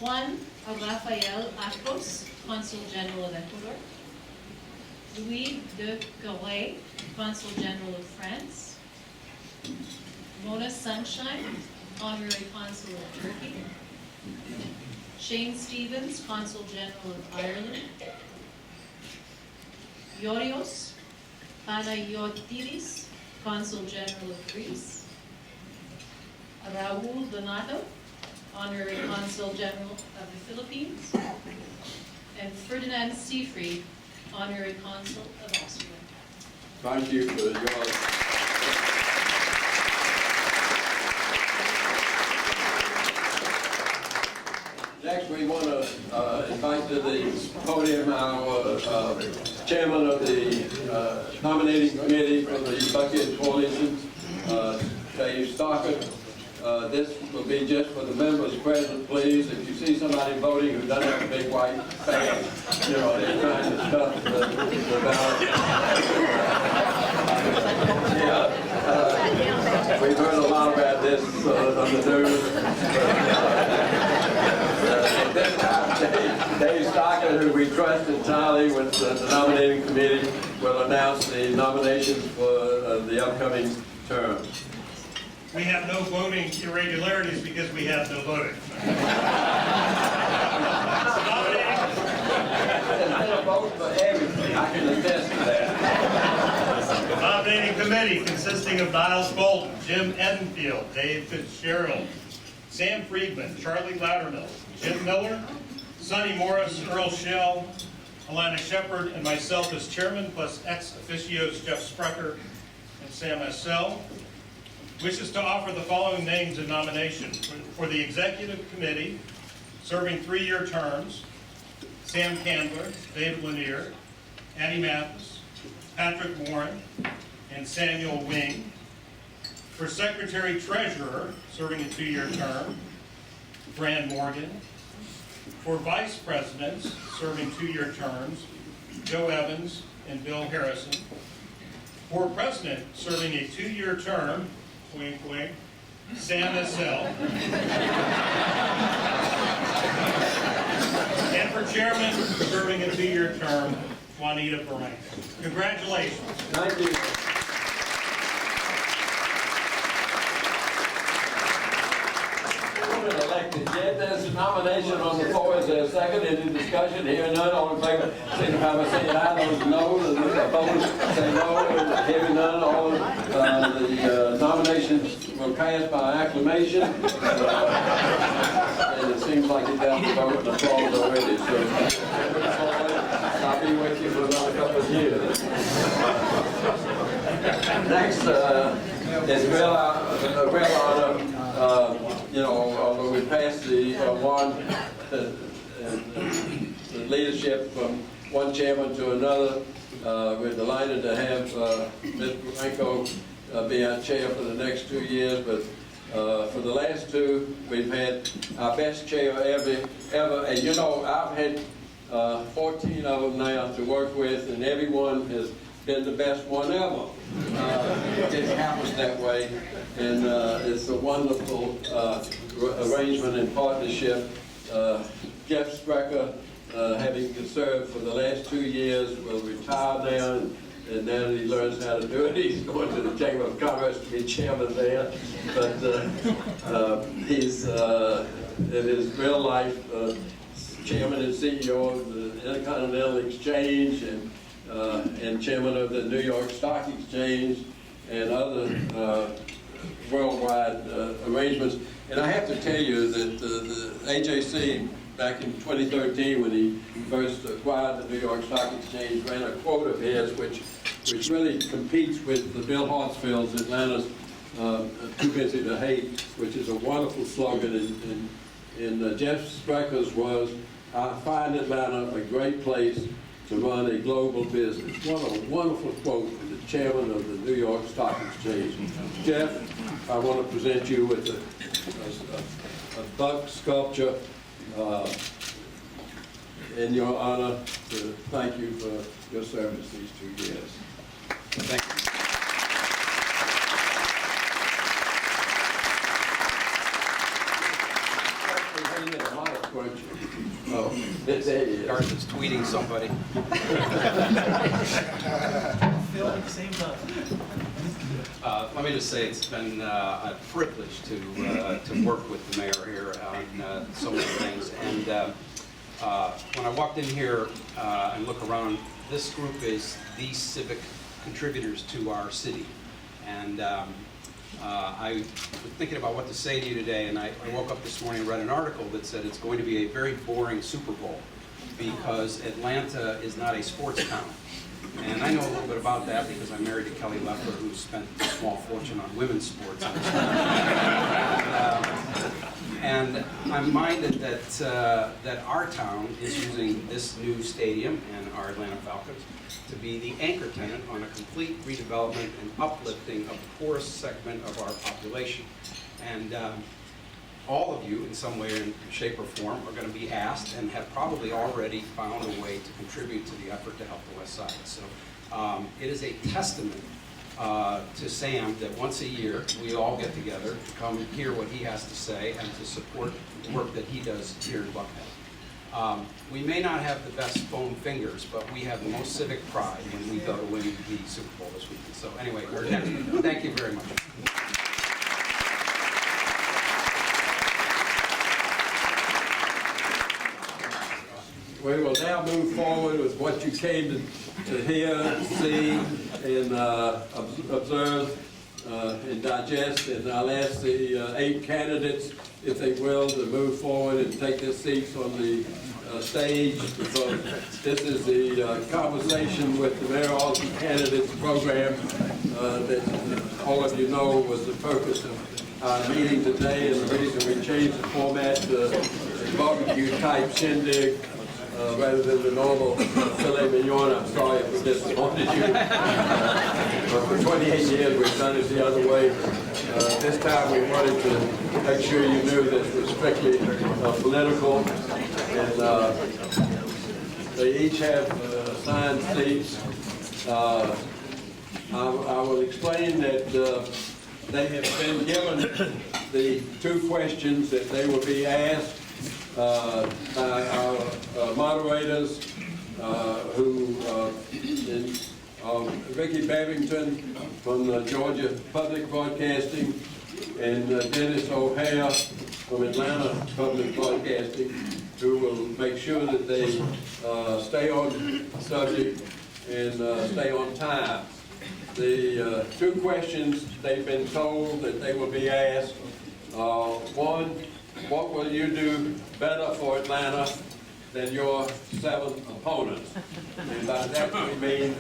Juan Rafael Acos, Consul General of Ecuador. Louis de Garay, Consul General of France. Mona Sunshine, Honorary Consul of Turkey. Shane Stevens, Consul General of Ireland. Yorios Panayotidis, Consul General of Greece. Raul Donato, Honorary Consul General of the Philippines. And Ferdinand Seafried, Honorary Consul of Austria. Thank you for your... Next, we want to invite to the podium our chairman of the nominating committee for the Buckhead Coalition, Dave Stockard. This will be just for the members present, please. If you see somebody voting who doesn't have a big white bag, you know, they're trying to stuff the ballot. Yeah, we've heard a lot about this on the news. This time, Dave Stockard, who we trust entirely with the nominating committee, will announce the nominations for the upcoming term. We have no voting irregularities because we have no voting. There's been a vote for everything. I can attest to that. Nominating committee consisting of Niles Bolton, Jim Edenfield, Dave Fitzgerald, Sam Friedman, Charlie Loudermill, Jim Miller, Sonny Morris, Earl Shell, Alana Shepard, and myself as chairman, plus ex officios Jeff Sprecher and Sam Essel. Wishes to offer the following names in nomination for the executive committee, serving 3-year terms: Sam Candler, David Lanier, Annie Mathis, Patrick Warren, and Samuel Wing. For secretary treasurer, serving a 2-year term, Fran Morgan. For vice presidents, serving 2-year terms, Joe Evans and Bill Harrison. For president, serving a 2-year term, wink wink, Sam Essel. And for chairman, serving a 2-year term, Juanita Barranca. Congratulations. Thank you. Elected yet. There's a nomination on the floor. Is there a second? Any discussion? Hearing none, all in favor signify by saying aye. Those no, those opposed say no. Hearing none, all the nominations were passed by acclamation. And it seems like it got the vote and applause already. So I'll be with you for another couple of years. Next is real honor. You know, although we passed the leadership from one chairman to another, we're delighted to have Ms. Franco be our chair for the next 2 years. But for the last 2, we've had our best chair ever. And you know, I've had 14 of them now to work with, and everyone has been the best one ever. It happens that way, and it's a wonderful arrangement and partnership. Jeff Sprecher, having served for the last 2 years, will retire now, and now that he learns how to do it, he's going to the Chamber of Commerce to be chairman there. But he's, in his real life, chairman and CEO of the Intercontinental Exchange, and chairman of the New York Stock Exchange, and other worldwide arrangements. And I have to tell you that the AJC, back in 2013, when he first acquired the New York Stock Exchange, ran a quote of his which really competes with the Bill Hartsfield's Atlanta's Too Busy to Hate, which is a wonderful slogan. And Jeff Sprecher's was, "I find Atlanta a great place to run a global business." What a wonderful quote from the chairman of the New York Stock Exchange. Jeff, I want to present you with a buck sculpture in your honor to thank you for your service these 2 years. Thank you. Oh, there he is. Darth is tweeting somebody. Phil at the same time. Let me just say it's been a privilege to work with the mayor here on so many things. And when I walked in here and look around, this group is the civic contributors to our city. And I was thinking about what to say to you today, and I woke up this morning and read an article that said it's going to be a very boring Super Bowl because Atlanta is not a sports town. And I know a little bit about that because I'm married to Kelly Leffler, who spent a small fortune on women's sports. And I'm minded that our town is using this new stadium and our Atlanta Falcons to be the anchor tenant on a complete redevelopment and uplifting of the poorest segment of our population. And all of you, in some way, in shape or form, are going to be asked and have probably already found a way to contribute to the effort to help the West Side. So it is a testament to Sam that once a year we all get together to come hear what he has to say and to support the work that he does here in Buckhead. We may not have the best foam fingers, but we have the most civic pride when we go to win the Super Bowl this weekend. So anyway, we're done. Thank you very much. We will now move forward with what you came to hear, see, and observe and digest. And I'll ask the 8 candidates, if they will, to move forward and take their seats on the stage, because this is the conversation with the Mayoral candidates program that all of you know was the purpose of our meeting today, and the reason we changed the format to a barbecue-type shindig rather than the normal filet mignon. I'm sorry if we disappointed you. But for 28 years we've done it the other way. This time we wanted to make sure you knew this was strictly political, and they each have assigned seats. I will explain that they have been given the 2 questions that they will be asked by our moderators, who Vicki Bevington from Georgia Public Broadcasting and Dennis O'Hare from Atlanta Public Broadcasting, who will make sure that they stay on subject and stay on time. The 2 questions they've been told that they will be asked: one, what will you do better for Atlanta than your 7 opponents? And by that we mean,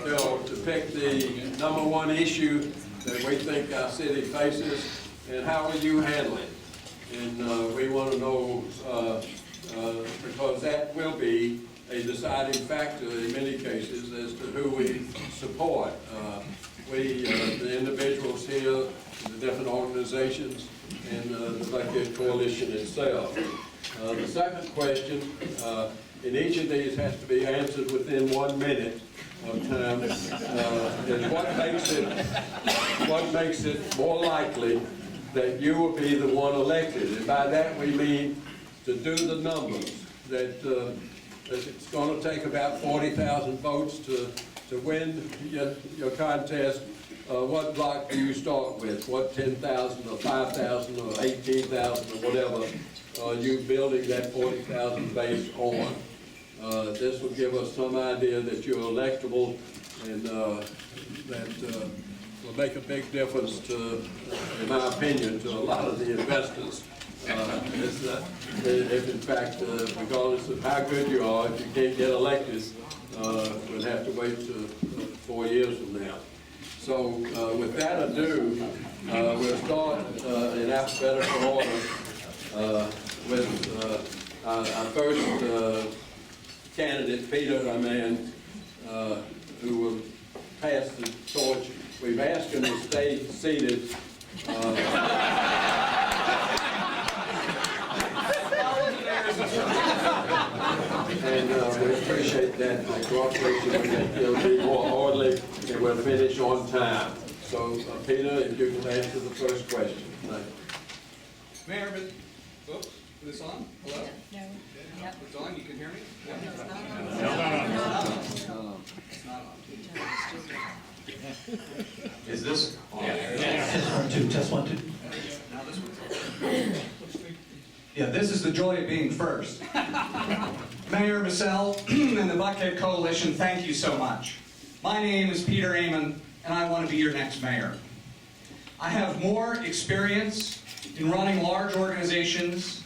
to pick the #1 issue that we think our city faces, and how will you handle it? And we want to know, because that will be a deciding factor in many cases as to who we support. The individuals here, the different organizations, and the Buckhead Coalition itself. The second question, and each of these has to be answered within 1 minute of time, is what makes it more likely that you will be the one elected. And by that we mean to do the numbers, that it's going to take about 40,000 votes to win your contest. What block do you start with? What 10,000 or 5,000 or 18,000 or whatever are you building that 40,000 base on? This will give us some idea that you're electable, and that will make a big difference to, in my opinion, to a lot of the investors. If in fact, regardless of how good you are, if you can't get elected, we'll have to wait to 4 years from now. So with that ado, we'll start in alphabetical order with our first candidate, Peter, our man, who will pass the torch. We've asked him to stay seated. And we appreciate that cooperation. It'll be more orderly, and we'll finish on time. So, Peter, if you can answer the first question. Thank you. Mayor, Is this on? Hello? No. Yep. It's on, you can hear me? It's not on. Is this on? Test one, two. Now this one's Yeah, this is the joy of being first. Mayor Massell and the Buckhead Coalition, thank you so much. My name is Peter Amon, and I want to be your next mayor. I have more experience in running large organizations,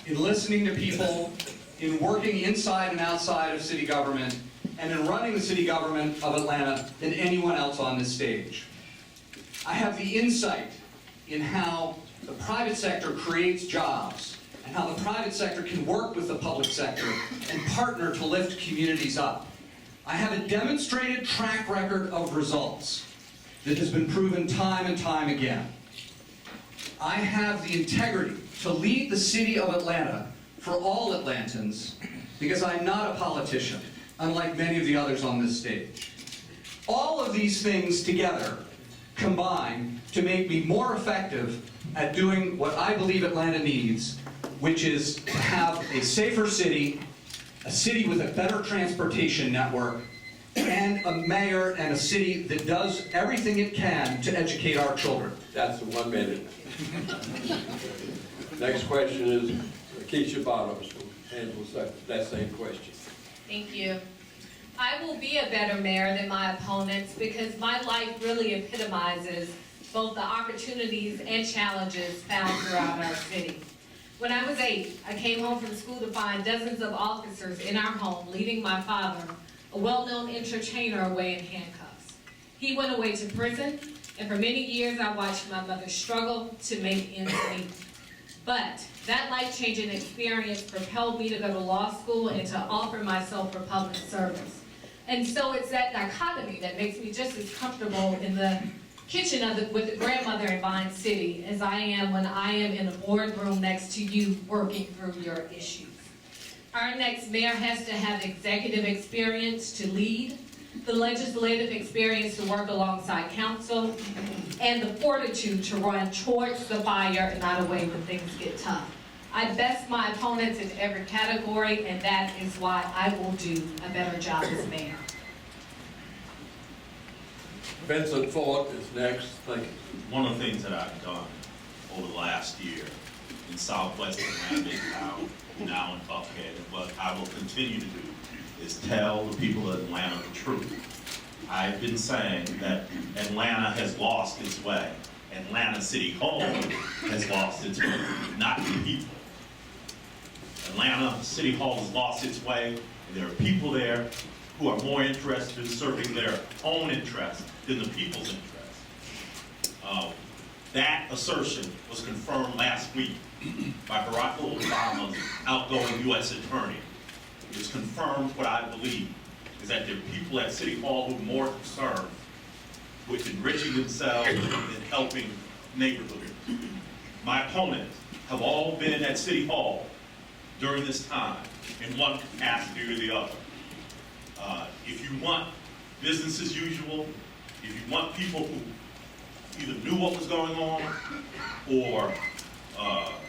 in listening to people, in working inside and outside of city government, and in running the city government of Atlanta than anyone else on this stage. I have the insight in how the private sector creates jobs, and how the private sector can work with the public sector and partner to lift communities up. I have a demonstrated track record of results that has been proven time and time again. I have the integrity to lead the city of Atlanta for all Atlantans because I'm not a politician, unlike many of the others on this stage. All of these things together combine to make me more effective at doing what I believe Atlanta needs, which is to have a safer city, a city with a better transportation network, and a mayor and a city that does everything it can to educate our children. That's the 1 minute. Next question is Keisha Bottoms will handle that same question. Thank you. I will be a better mayor than my opponents because my life really epitomizes both the opportunities and challenges found throughout our city. When I was 8, I came home from school to find dozens of officers in our home leading my father, a well-known entertainer, away in handcuffs. He went away to prison, and for many years I watched my mother struggle to make ends meet. But that life-changing experience propelled me to go to law school and to offer myself for public service. And so it's that dichotomy that makes me just as comfortable in the kitchen with the grandmother in Vine City as I am when I am in a boardroom next to you working through your issues. Our next mayor has to have executive experience to lead, the legislative experience to work alongside council, and the fortitude to run towards the fire and not away when things get tough. I best my opponents in every category, and that is why I will do a better job as mayor. Vincent Ford is next. Thank you. One of the things that I've done over the last year in southwest Atlanta, Midtown, now in Buckhead, and what I will continue to do is tell the people of Atlanta the truth. I've been saying that Atlanta has lost its way. Atlanta City Hall has lost its way, not the people. Atlanta City Hall has lost its way, and there are people there who are more interested in serving their own interests than the people's interests. That assertion was confirmed last week by Barack Obama's outgoing U.S. attorney. It's confirmed what I believe is that there are people at City Hall who are more concerned with enriching themselves than helping neighborhoods. My opponents have all been at City Hall during this time in one capacity or the other. If you want business as usual, if you want people who either knew what was going on or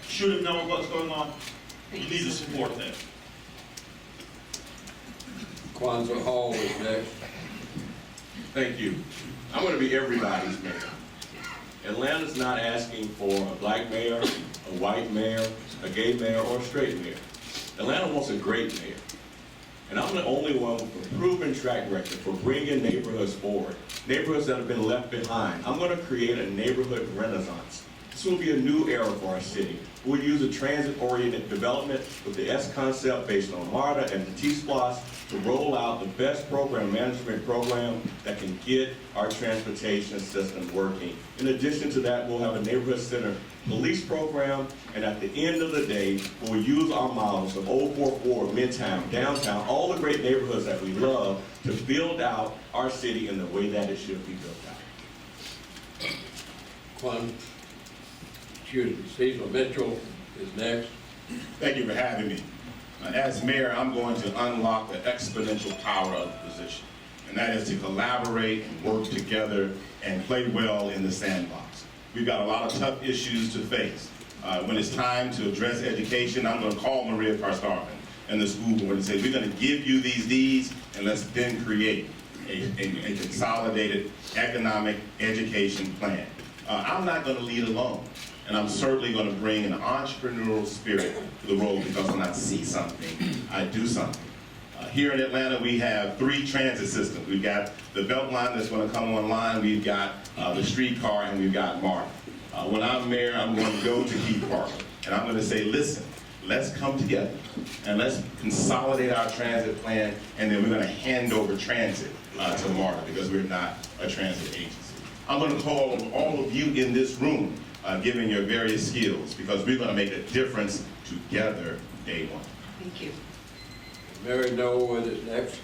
should have known what was going on, you need to support them. Kwanzaa Hall is next. Thank you. I want to be everybody's mayor. Atlanta's not asking for a black mayor, a white mayor, a gay mayor, or a straight mayor. Atlanta wants a great mayor. And I'm the only one with a proven track record for bringing neighborhoods forward, neighborhoods that have been left behind. I'm going to create a neighborhood renaissance. This will be a new era for our city. We'll use a transit-oriented development with the S concept based on MARTA and the T-SPLOS to roll out the best program management program that can get our transportation system working. In addition to that, we'll have a neighborhood center police program, and at the end of the day, we'll use our models of Old Fourth Ward, Midtown, Downtown, all the great neighborhoods that we love to build out our city in the way that it should be built out. Cecil Mitchell is next. Thank you for having me. As mayor, I'm going to unlock the exponential power of the position, and that is to collaborate and work together and play well in the sandbox. We've got a lot of tough issues to face. When it's time to address education, I'm going to call Maria Carstarvin and the school board and say, we're going to give you these Ds, and let's then create a consolidated economic education plan. I'm not going to lead alone, and I'm certainly going to bring an entrepreneurial spirit to the role, because when I see something, I do something. Here in Atlanta, we have 3 transit systems. We've got the Beltline that's going to come online, we've got the streetcar, and we've got MARTA. When I'm mayor, I'm going to go to Keith Park, and I'm going to say, listen, let's come together, and let's consolidate our transit plan, and then we're going to hand over transit to MARTA, because we're not a transit agency. I'm going to call all of you in this room, given your various skills, because we're going to make a difference together day one. Thank you. Mary Norwood is next.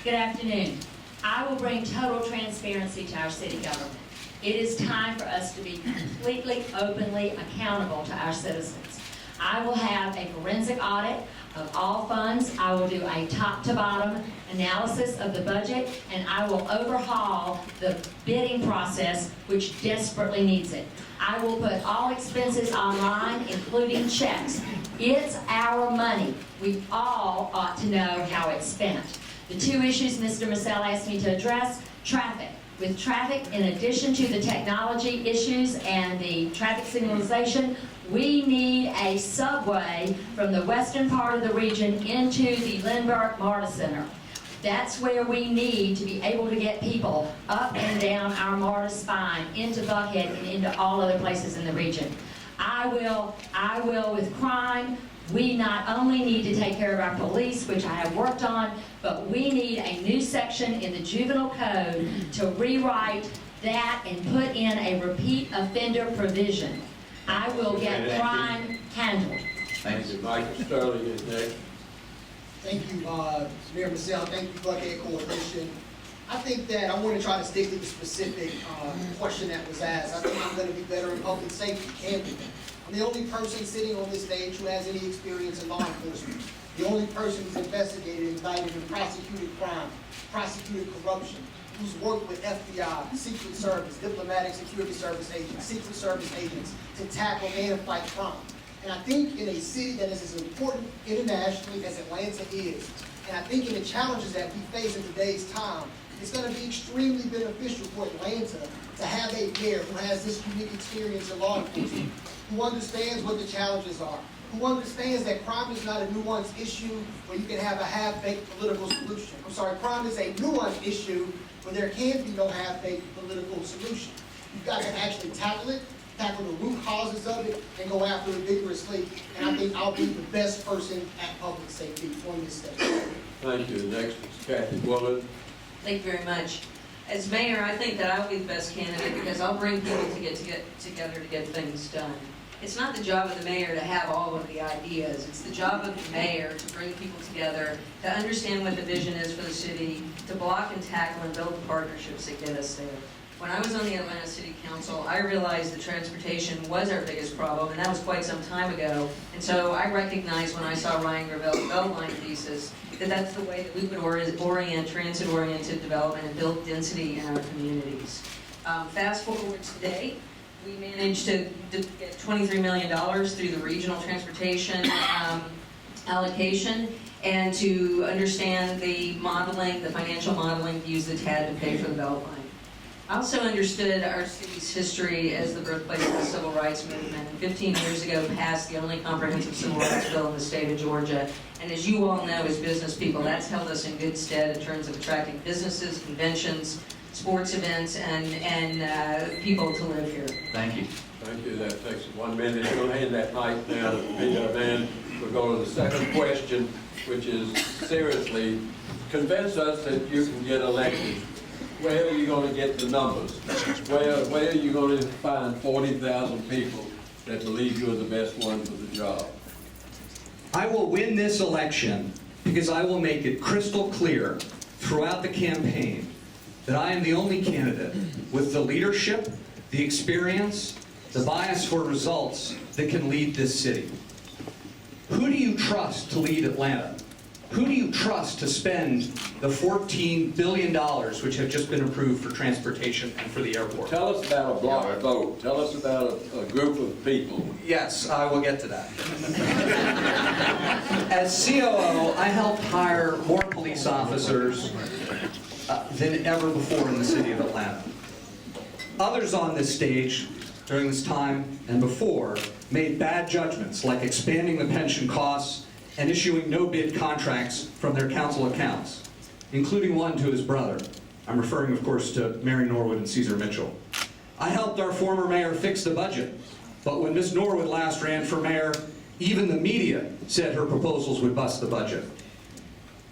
Good afternoon. I will bring total transparency to our city government. It is time for us to be completely, openly accountable to our citizens. I will have a forensic audit of all funds. I will do a top-to-bottom analysis of the budget, and I will overhaul the bidding process, which desperately needs it. I will put all expenses online, including checks. It's our money. We all ought to know how it's spent. The 2 issues Mr. Massell asked me to address: traffic. With traffic, in addition to the technology issues and the traffic signalization, we need a subway from the western part of the region into the Lindbergh MARTA Center. That's where we need to be able to get people up and down our MARTA spine into Buckhead and into all other places in the region. I will with crime. We not only need to take care of our police, which I have worked on, but we need a new section in the juvenile code to rewrite that and put in a repeat offender provision. I will get crime handled. Thank you. Michael Sterling is next. Thank you, Mayor Massell. Thank you, Buckhead Coalition. I think that I want to try to stick to the specific question that was asked. I think I'm going to be better in public safety, candidly. I'm the only person sitting on this stage who has any experience in law enforcement. The only person who's investigated, indicted, and prosecuted crime, prosecuted corruption, who's worked with FBI, Secret Service, Diplomatic Security Service agents, Secret Service agents to tackle and fight crime. And I think in a city that is as important internationally as Atlanta is, and I think in the challenges that we face in today's time, it's going to be extremely beneficial for Atlanta to have a mayor who has this unique experience in law enforcement, who understands what the challenges are, who understands that crime is not a nuanced issue where you can have a half-baked political solution. I'm sorry, crime is a nuanced issue where there can be no half-baked political solution. You've got to actually tackle it, tackle the root causes of it, and go after it vigorously. And I think I'll be the best person at public safety on this stage. Thank you. Next is Kathy Willard. Thank you very much. As mayor, I think that I'll be the best candidate because I'll bring people to get together to get things done. It's not the job of the mayor to have all of the ideas. It's the job of the mayor to bring people together, to understand what the vision is for the city, to block and tackle and build the partnerships that get us there. When I was on the Atlanta City Council, I realized that transportation was our biggest problem, and that was quite some time ago. And so I recognized when I saw Ryan Gravel's Beltline thesis that that's the way that we would orient transit-oriented development and build density in our communities. Fast forward today, we managed to get $23 million through the regional transportation allocation, and to understand the modeling, the financial modeling, to use the TAD to pay for the Beltline. I also understood our city's history as the birthplace of the civil rights movement, and 15 years ago passed the only comprehensive civil rights bill in the state of Georgia. And as you all know, as business people, that's held us in good stead in terms of attracting businesses, conventions, sports events, and people to live here. Thank you. Thank you. That takes 1 minute. We'll hand that mic now to Peter, and we'll go to the second question, which is, seriously, convince us that you can get elected. Where are you going to get the numbers? Where are you going to find 40,000 people that believe you're the best one for the job? I will win this election because I will make it crystal clear throughout the campaign that I am the only candidate with the leadership, the experience, the bias for results that can lead this city. Who do you trust to lead Atlanta? Who do you trust to spend the $14 billion which have just been approved for transportation and for the airport? Tell us about a block vote. Tell us about a group of people. Yes, I will get to that. As COO, I helped hire more police officers than ever before in the city of Atlanta. Others on this stage during this time and before made bad judgments, like expanding the pension costs and issuing no-bid contracts from their council accounts, including one to his brother. I'm referring, of course, to Mary Norwood and Caesar Mitchell. I helped our former mayor fix the budget, but when Ms. Norwood last ran for mayor, even the media said her proposals would bust the budget.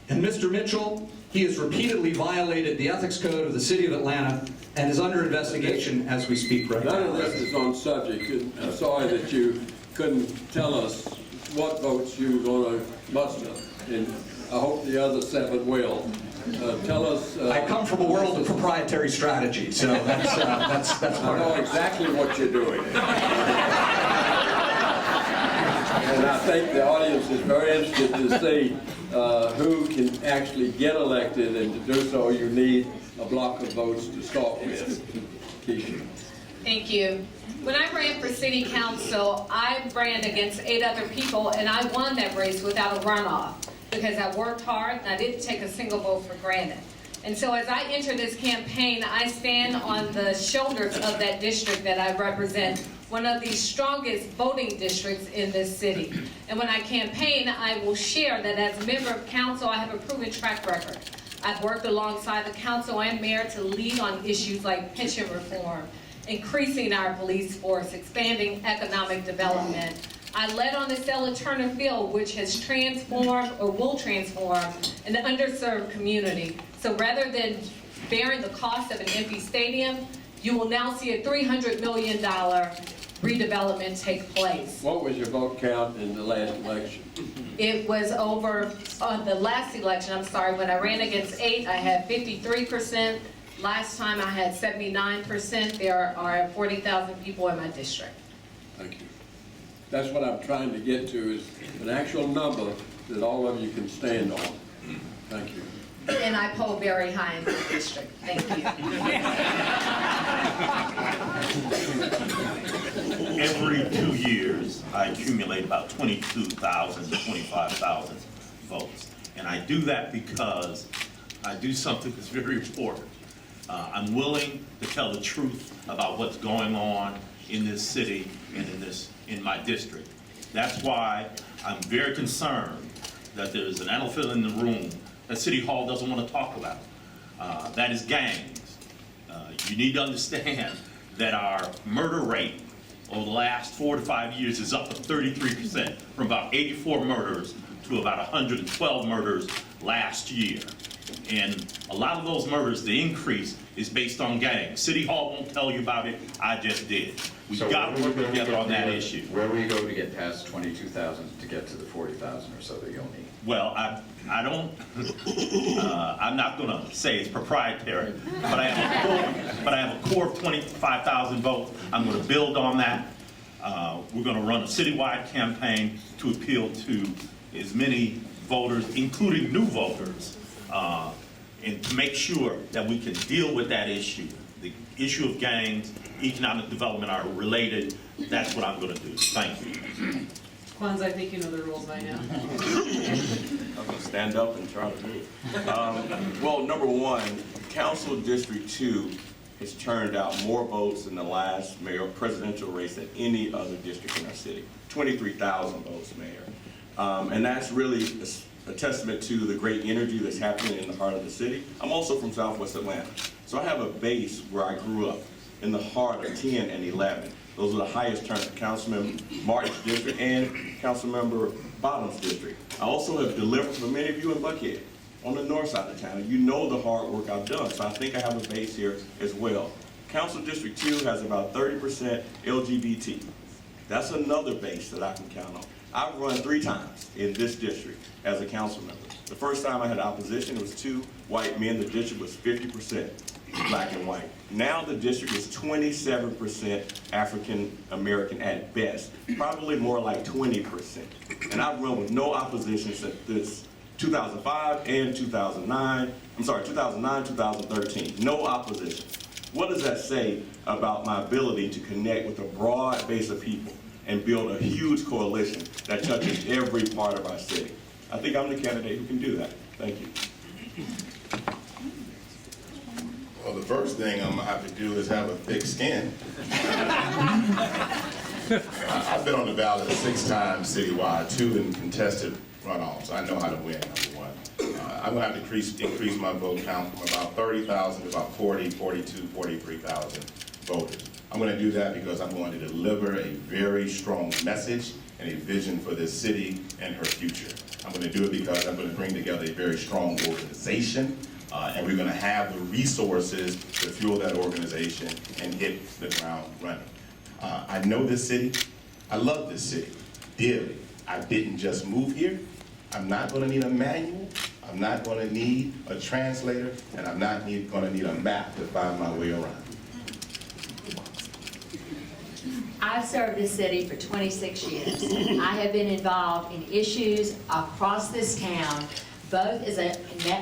And Mr. Mitchell, he has repeatedly violated the ethics code of the city of Atlanta and is under investigation as we speak right now. None of this is on subject, and I'm sorry that you couldn't tell us what votes you were going to muster, and I hope the other 7 will. Tell us... I come from a world of proprietary strategy, so that's part I know of it. exactly what you're doing. And I think the audience is very interested to see who can actually get elected, and to do so you need a block of votes to start with. Keisha. Thank you. When I ran for city council, I ran against 8 other people, and I won that race without a runoff because I worked hard and I didn't take a single vote for granted. And so as I enter this campaign, I stand on the shoulders of that district that I represent, one of the strongest voting districts in this city. And when I campaign, I will share that as a member of council, I have a proven track record. I've worked alongside the council and mayor to lead on issues like pension reform, increasing our police force, expanding economic development. I led on the sale of Turner Field, which has transformed or will transform an underserved community. So rather than bearing the cost of an empty stadium, you will now see a $300 million redevelopment take place. What was your vote count in the last election? It was over, on the last election, I'm sorry, when I ran against 8, I had 53%. Last time I had 79%. There are 40,000 people in my district. Thank you. That's what I'm trying to get to, is an actual number that all of you can stand on. Thank you. And I poll very high in the district. Thank you. Every 2 years, I accumulate about 22,000 to 25,000 votes. And I do that because I do something that's very important. I'm willing to tell the truth about what's going on in this city and in my district. That's why I'm very concerned that there's an elephant in the room that City Hall doesn't want to talk about. That is gangs. You need to understand that our murder rate over the last 4 to 5 years is up to 33%, from about 84 murders to about 112 murders last year. And a lot of those murders, the increase is based on gangs. City Hall won't tell you about it, I just did. We've got to work together on that issue. Where will you go to get past 22,000 to get to the 40,000 or so that you'll need? Well, I don't, I'm not going to say it's proprietary, but I have a core of 25,000 votes. I'm going to build on that. We're going to run a citywide campaign to appeal to as many voters, including new voters, and to make sure that we can deal with that issue. The issue of gangs, economic development are related. That's what I'm going to do. Thank you. Kwanzaa, I think you know the rules by now. I'm going to stand up and try to move. Well, number one, Council District 2 has turned out more votes in the last mayor presidential race than any other district in our city. 23,000 votes, Mayor. And that's really a testament to the great energy that's happening in the heart of the city. I'm also from Southwest Atlanta, so I have a base where I grew up in the heart of 10 and 11. Those are the highest turnout, Councilmember Martin's district and Councilmember Bottom's district. I also have delivered for many of you in Buckhead on the north side of town. You know the hard work I've done, so I think I have a base here as well. Council District 2 has about 30% LGBT. That's another base that I can count on. I've run 3 times in this district as a council member. The first time I had opposition, it was 2 white men. The district was 50% black and white. Now the district is 27% African American at best, probably more like 20%. And I've run with no opposition since this 2005 and 2009, 2013, no opposition. What does that say about my ability to connect with a broad base of people and build a huge coalition that touches every part of our city? I think I'm the candidate who can do that. Thank you. Well, the first thing I'm gonna have to do is have a thick skin. I've been on the ballot 6 times citywide, 2 in contested runoffs. I know how to win, number one. I'm gonna have to increase my vote count from about 30,000 to about 40, 42, 43,000 voters. I'm gonna do that because I'm going to deliver a very strong message and a vision for this city and her future. I'm gonna do it because I'm gonna bring together a very strong organization, and we're gonna have the resources to fuel that organization and hit the ground running. I know this city. I love this city dearly. I didn't just move here. I'm not gonna need a manual. I'm not gonna need a translator, and I'm not gonna need a map to find my way around. I've served this city for 26 years. I have been involved in issues across this town, both as an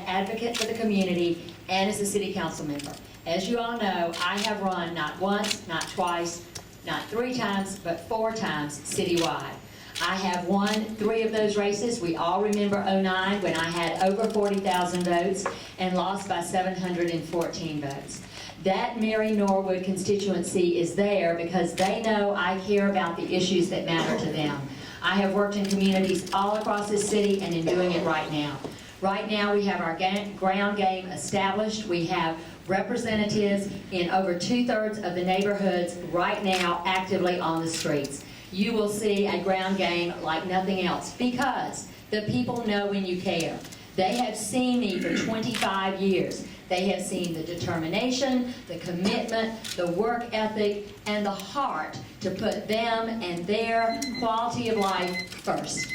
advocate for the community and as a city council member. As you all know, I have run not once, not twice, not 3 times, but 4 times citywide. I have won 3 of those races. We all remember '09 when I had over 40,000 votes and lost by 714 votes. That Mary Norwood constituency is there because they know I care about the issues that matter to them. I have worked in communities all across this city and in doing it right now. Right now we have our ground game established. We have representatives in over 2/3 of the neighborhoods right now actively on the streets. You will see a ground game like nothing else because the people know when you care. They have seen me for 25 years. They have seen the determination, the commitment, the work ethic, and the heart to put them and their quality of life first.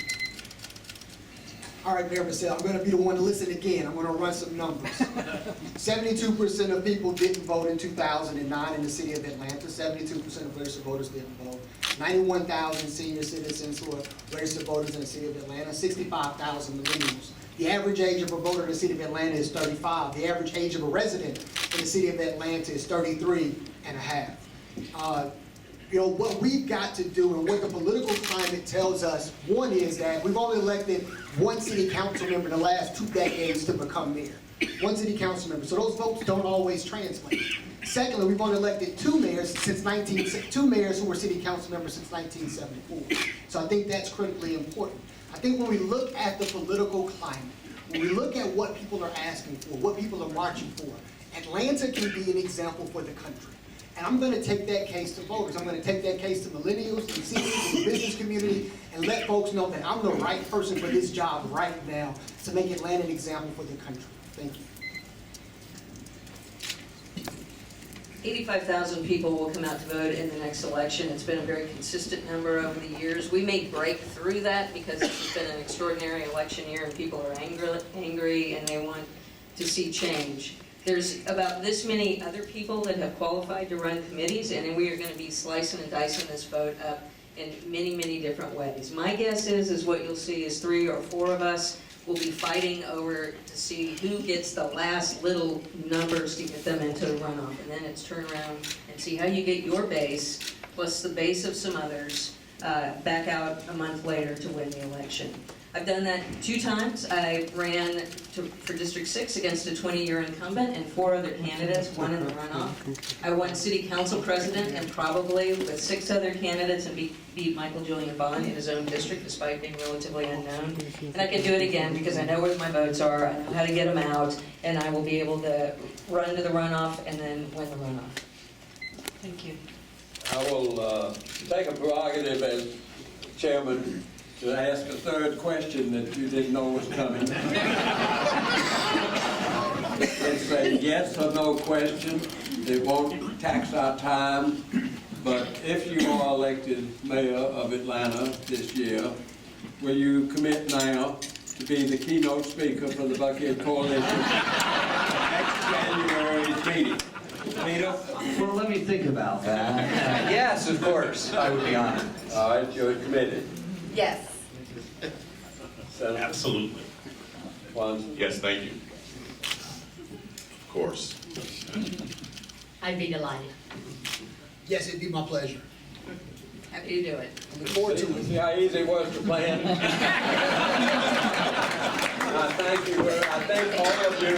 All right, Mayor Marcel, I'm going to be the one to listen again. I'm going to run some numbers. 72% of people didn't vote in 2009 in the city of Atlanta. 72% of registered voters didn't vote. 91,000 senior citizens who are registered voters in the city of Atlanta. 65,000 millennials. The average age of a voter in the city of Atlanta is 35. The average age of a resident in the city of Atlanta is 33 and a half. You know, what we've got to do and what the political climate tells us, one is that we've only elected 1 city council member in the last 2 decades to become mayor. 1 city council member, so those votes don't always translate. Secondly, we've only elected 2 mayors who were city council members since 1974. So I think that's critically important. I think when we look at the political climate, when we look at what people are asking for, what people are marching for, Atlanta can be an example for the country. And I'm going to take that case to voters. I'm going to take that case to millennials and seniors and the business community and let folks know that I'm the right person for this job right now to make Atlanta an example for the country. Thank you. 85,000 people will come out to vote in the next election. It's been a very consistent number over the years. We may break through that because this has been an extraordinary election year and people are angry and they want to see change. There's about this many other people that have qualified to run committees, and then we are going to be slicing and dicing this vote up in many, many different ways. My guess is what you'll see is 3 or 4 of us will be fighting over to see who gets the last little numbers to get them into the runoff, and then it's turn around and see how you get your base, plus the base of some others, back out a month later to win the election. I've done that 2 times. I ran for District 6 against a 20-year incumbent and 4 other candidates, 1 in the runoff. I won City Council President and probably with 6 other candidates and beat Michael Julian Bond in his own district despite being relatively unknown. And I can do it again because I know where my votes are, I know how to get them out, and I will be able to run to the runoff and then win the runoff. Thank you. I will take a prerogative as chairman to ask a 3rd question that you didn't know was coming. It's a yes or no question. It won't tax our time, but if you are elected mayor of Atlanta this year, will you commit now to be the keynote speaker for the Buckhead Coalition next January's meeting? Peter? Well, let me think about that. Yes, of course, I would be honored. All right, you're committed. Yes. Absolutely. Swanson? Yes, thank you. Of course. I'd be delighted. Yes, it'd be my pleasure. Happy to do it. I look forward to it. See how easy it was to plan? I thank you, I thank all of you.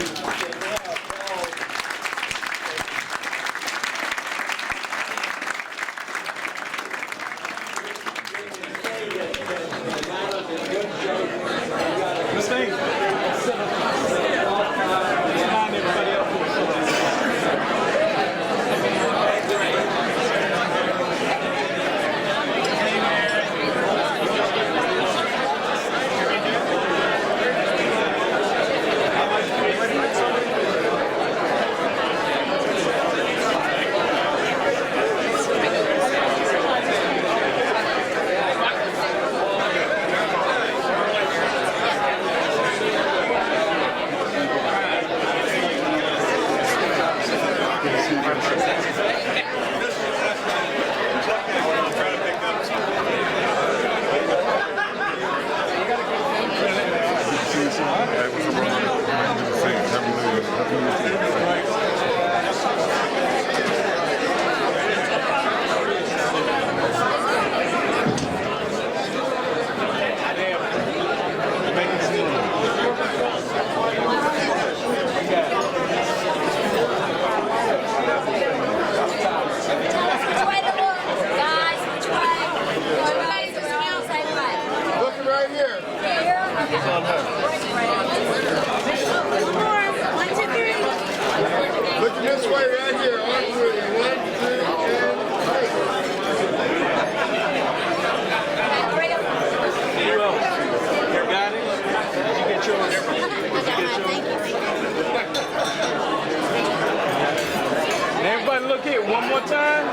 Everybody look here, one more time.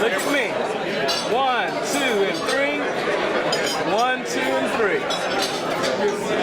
Look at me. 1, 2, and 3. 1, 2, and 3.